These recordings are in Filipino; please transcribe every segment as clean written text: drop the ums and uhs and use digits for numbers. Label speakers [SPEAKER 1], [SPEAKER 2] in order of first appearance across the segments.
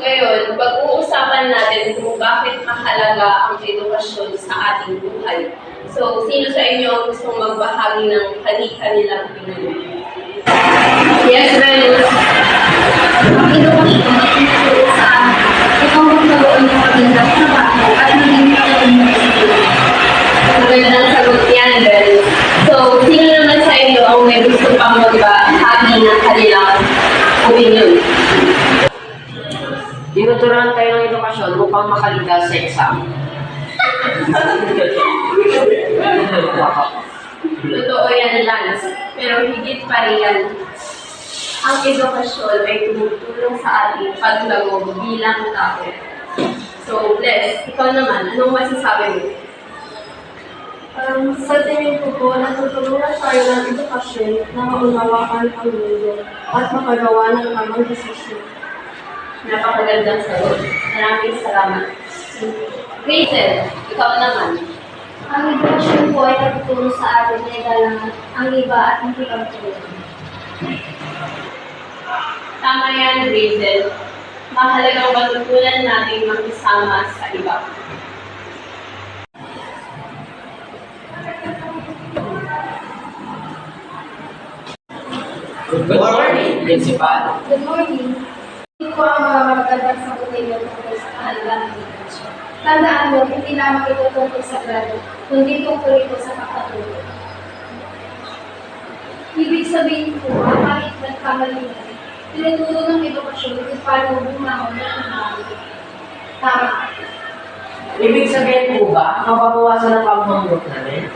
[SPEAKER 1] Ngayon, pag-uusapan natin kung bakit mahalaga ang edukasyon sa ating buhay. So, sino sa inyo ang gustong magbahagi ng kani-kanilang opinion? Yes, Venus.
[SPEAKER 2] Ang edukasyon ay tinuturo sa amin upang magkaroon ng magandang trabaho at maging matalino sa buhay.
[SPEAKER 1] Magandang sagot yan, Venus. So, sino naman sa inyo ang may gusto pang magbahagi ng kanilang opinion?
[SPEAKER 3] Tinuturuan tayo ng edukasyon upang makaligas sa exam.
[SPEAKER 1] Totoo yan, Lance. Pero higit pa riyan, ang edukasyon ay tumutulong sa ating paglago bilang tao. So, Bless, ikaw naman, anong masasabi mo?
[SPEAKER 2] Sa tingin ko po, natutulungan tayo ng edukasyon na maunawaan ang mundo at makagawa ng tamang desisyon.
[SPEAKER 1] Napakagandang sagot. Maraming salamat. Rachel, ikaw naman.
[SPEAKER 2] Ang edukasyon po ay natutulong sa atin na igalangan ang iba at makipagtulungan.
[SPEAKER 1] Tama yan, Rachel. Mahalagang matutunan natin makisama sa iba.
[SPEAKER 3] Good morning, Principal.
[SPEAKER 2] Good morning. Hindi ko ang mga magagandang sagutin yung tungkol sa kahalagaan ng edukasyon. Tandaan mo, hindi lamang ito tungkol sa grado, kundi tungkol ito sa pagpatuloy. Ibig sabihin po, kahit nagkamali na, tinuturo ng edukasyon kung paano bumangon at bumangon. Tama.
[SPEAKER 3] Ibig sabihin po ba, mapapawasan ang pagmamot namin?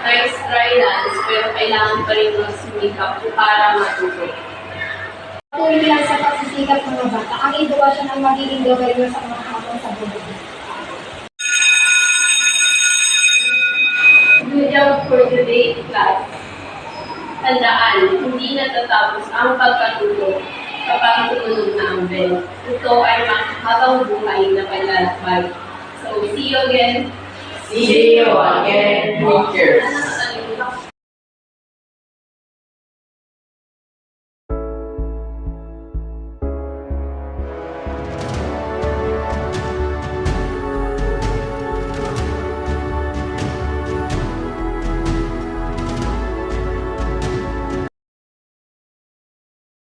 [SPEAKER 1] Nice try, Lance, pero kailangan pa rin ng sumikap para matuto.
[SPEAKER 2] Patuloy lang sa pagsisikap ng mga bata, ang edukasyon ang magiging gabay mo sa mga habang sa buhay.
[SPEAKER 1] Good job for today, class. Tandaan, hindi natatapos ang pagkatuto kapag tumunod na ang bell. Ito ay habang buhay na paglalakbay. So, see you again.
[SPEAKER 3] See you again, teachers.